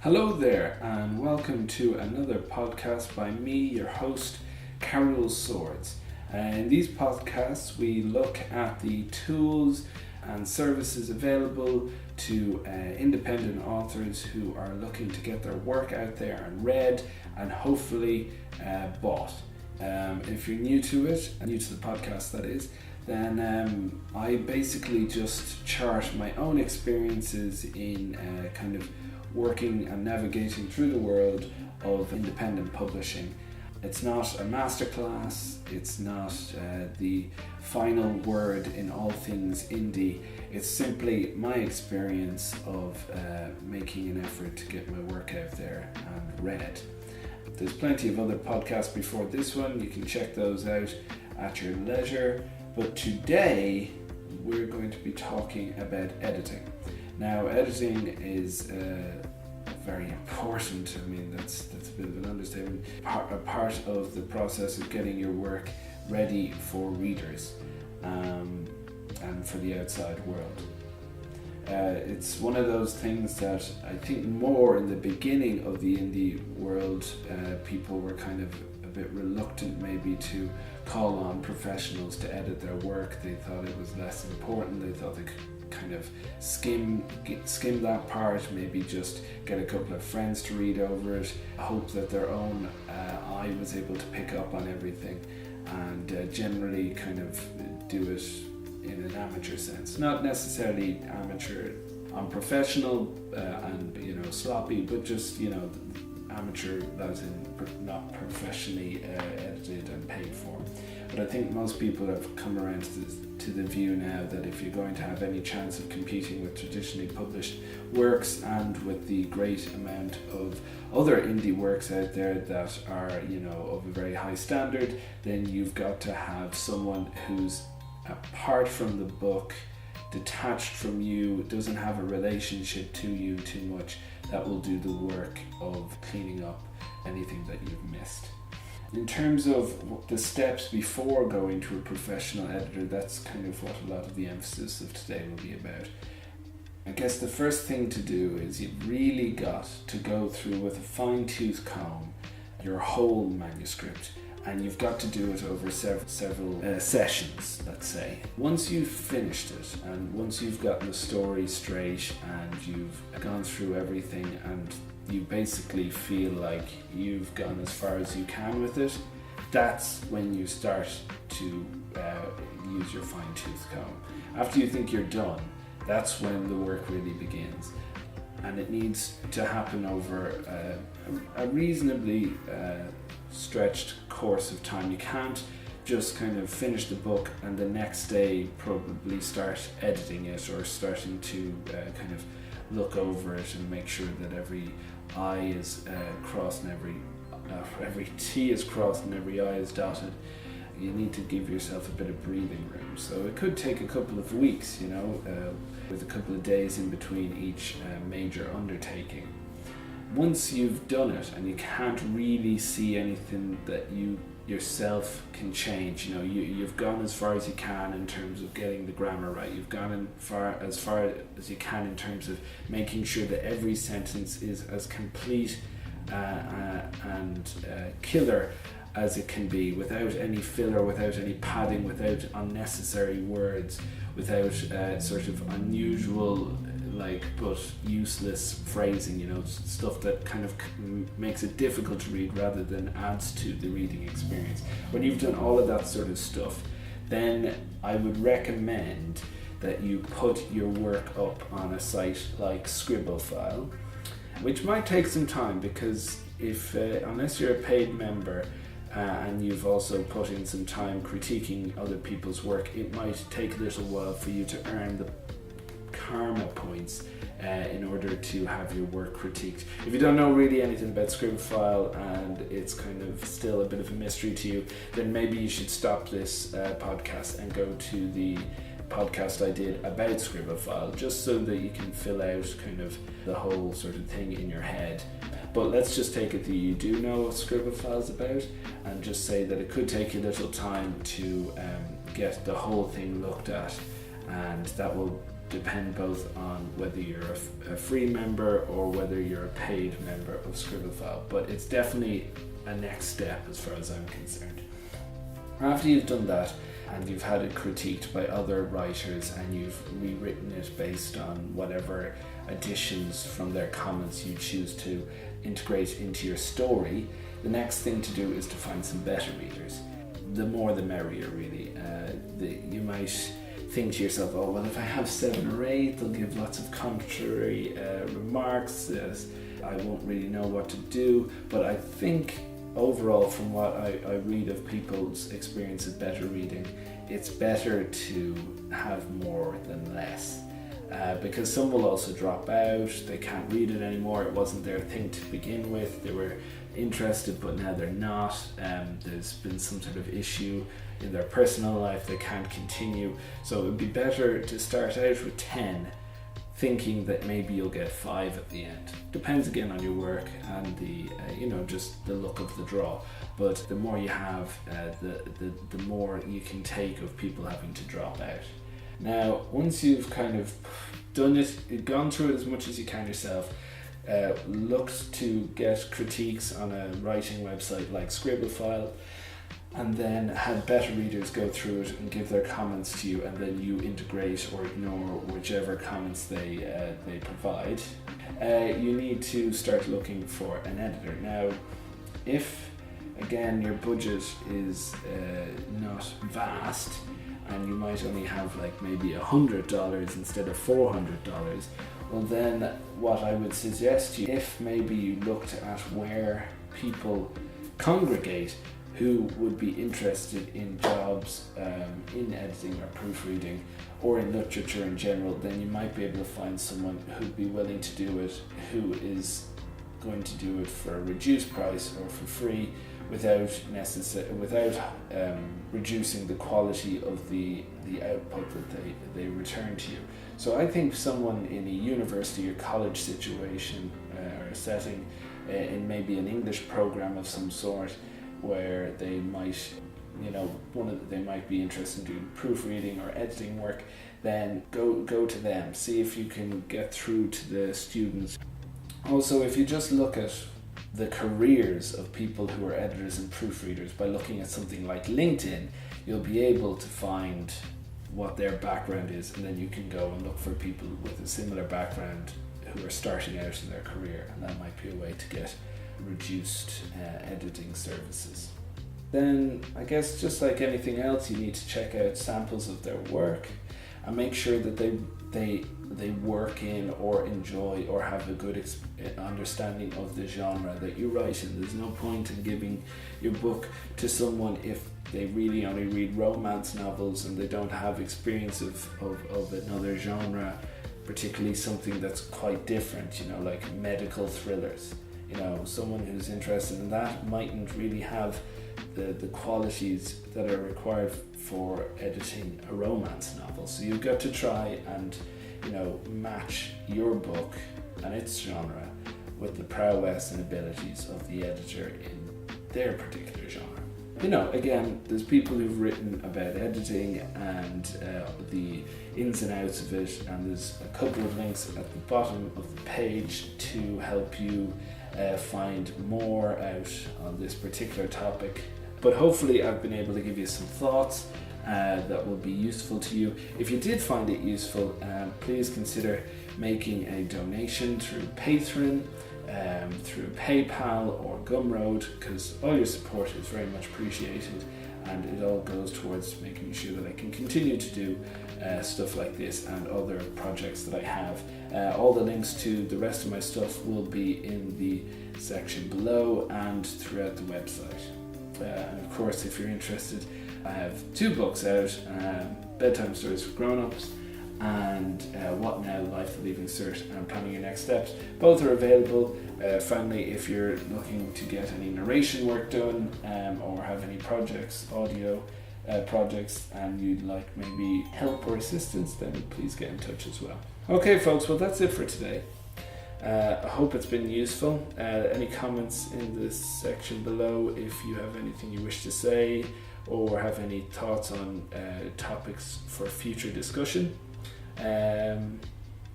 Hello there, and welcome to another podcast by me, your host, Carol Swords. In these podcasts, we look at the tools and services available to independent authors who are looking to get their work out there and read and hopefully bought. If you're new to it, new to the podcast that is, then I basically just chart my own experiences in kind of working and navigating through the world of independent publishing. It's not a masterclass, it's not the final word in all things indie. It's simply my experience of making an effort to get my work out there and read. There's plenty of other podcasts before this one, you can check those out at your leisure. But today we're going to be talking about editing. Now, editing is very important. I mean, that's a bit of an understatement. A part of the process of getting your work ready for readers and for the outside world. It's one of those things that I think more in the beginning of the indie world, people were kind of a bit reluctant maybe to call on professionals to edit their work. They thought it was less important. They thought they could kind of skim that part, maybe just get a couple of friends to read over it, hope that their own eye was able to pick up on everything, and generally kind of do it in an amateur sense. Not necessarily amateur, unprofessional and sloppy, but just amateur, as in not professionally edited and paid for. But I think most people have come around to the view now that if you're going to have any chance of competing with traditionally published works and with the great amount of other indie works out there that are of a very high standard, then you've got to have someone who's apart from the book, detached from you, doesn't have a relationship to you too much, that will do the work of cleaning up anything that you've missed. In terms of the steps before going to a professional editor, that's kind of what a lot of the emphasis of today will be about. I guess the first thing to do is you've really got to go through with a fine-tooth comb your whole manuscript, and you've got to do it over several sessions, let's say. Once you've finished it, and once you've gotten the story straight, and you've gone through everything, and you basically feel like you've gone as far as you can with it, that's when you start to use your fine-tooth comb. After you think you're done, that's when the work really begins. And it needs to happen over a reasonably stretched course of time. You can't just kind of finish the book and the next day probably start editing it or starting to kind of look over it and make sure that every I is crossed and every T is crossed and every I is dotted. You need to give yourself a bit of breathing room. So it could take a couple of weeks, with a couple of days in between each major undertaking. Once you've done it and you can't really see anything that you yourself can change, you've gone as far as you can in terms of getting the grammar right, you've gone as far as you can in terms of making sure that every sentence is as complete and killer as it can be, without any filler, without any padding, without unnecessary words, without sort of unusual but useless phrasing, stuff that kind of makes it difficult to read rather than adds to the reading experience. When you've done all of that sort of stuff, then I would recommend that you put your work up on a site like Scribophile, which might take some time because unless you're a paid member and you've also put in some time critiquing other people's work, it might take a little while for you to earn the karma points in order to have your work critiqued. If you don't know really anything about Scribophile and it's kind of still a bit of a mystery to you, then maybe you should stop this podcast and go to the podcast I did about Scribophile, just so that you can fill out kind of the whole sort of thing in your head. But let's just take it that you do know what Scribophile is about, and just say that it could take a little time to get the whole thing looked at, and that will depend both on whether you're a free member or whether you're a paid member of Scribblefile, but it's definitely a next step as far as I'm concerned. After you've done that and you've had it critiqued by other writers and you've rewritten it based on whatever additions from their comments you choose to integrate into your story, the next thing to do is to find some beta readers. The more the merrier, really. You might think to yourself, oh, well, if I have 7 or 8, they'll give lots of contrary remarks. I won't really know what to do. But I think overall, from what I read of people's experience of beta reading, it's better to have more than less. Because some will also drop out, they can't read it anymore, it wasn't their thing to begin with, they were interested but now they're not, there's been some sort of issue in their personal life, they can't continue. So it would be better to start out with 10, thinking that maybe you'll get 5 at the end. Depends again on your work and the just the luck of the draw. But the more you have, the more you can take of people having to drop out. Now, once you've kind of done it, gone through it as much as you can yourself, looked to get critiques on a writing website like Scribblefile, and then had beta readers go through it and give their comments to you, and then you integrate or ignore whichever comments they provide, you need to start looking for an editor. Now, if again your budget is not vast, and you might only have like maybe $100 instead of $400, well then what I would suggest to you, if maybe you looked at where people congregate who would be interested in jobs in editing or proofreading or in literature in general, then you might be able to find someone who'd be willing to do it, who is going to do it for a reduced price or for free, without reducing the quality of the output that they return to you. So I think someone in a university or college situation or setting, in maybe an English program of some sort, where they might, they might be interested in doing proofreading or editing work, then go to them. See if you can get through to the students. Also, if you just look at the careers of people who are editors and proofreaders by looking at something like LinkedIn, you'll be able to find what their background is, and then you can go and look for people with a similar background who are starting out in their career, and that might be a way to get reduced editing services. Then I guess just like anything else, you need to check out samples of their work and make sure that they work in or enjoy or have a good understanding of the genre that you write in. There's no point in giving your book to someone if they really only read romance novels and they don't have experience of another genre, particularly something that's quite different, like medical thrillers. Someone who's interested in that mightn't really have the qualities that are required for editing a romance novel. So you've got to try and match your book and its genre with the prowess and abilities of the editor in their particular genre. Again, there's people who've written about editing and the ins and outs of it, and there's a couple of links at the bottom of the page to help you find more out on this particular topic. But hopefully I've been able to give you some thoughts that will be useful to you. If you did find it useful, please consider making a donation through Patreon, through PayPal or Gumroad, because all your support is very much appreciated, and it all goes towards making sure that I can continue to do stuff like this and other projects that I have. All the links to the rest of my stuff will be in the section below and throughout the website. And of course, if you're interested, I have 2 books out, Bedtime Stories for Grown-Ups and What Now? Life of Leaving Cert and Planning Your Next Steps. Both are available. Finally, if you're looking to get any narration work done or have any projects, audio projects, and you'd like maybe help or assistance, then please get in touch as well. Okay folks, well that's it for today. I hope it's been useful. Any comments in this section below if you have anything you wish to say or have any thoughts on topics for future discussion.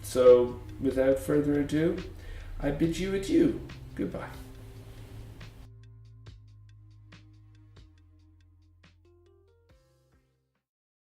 So without further ado, I bid you adieu. Goodbye.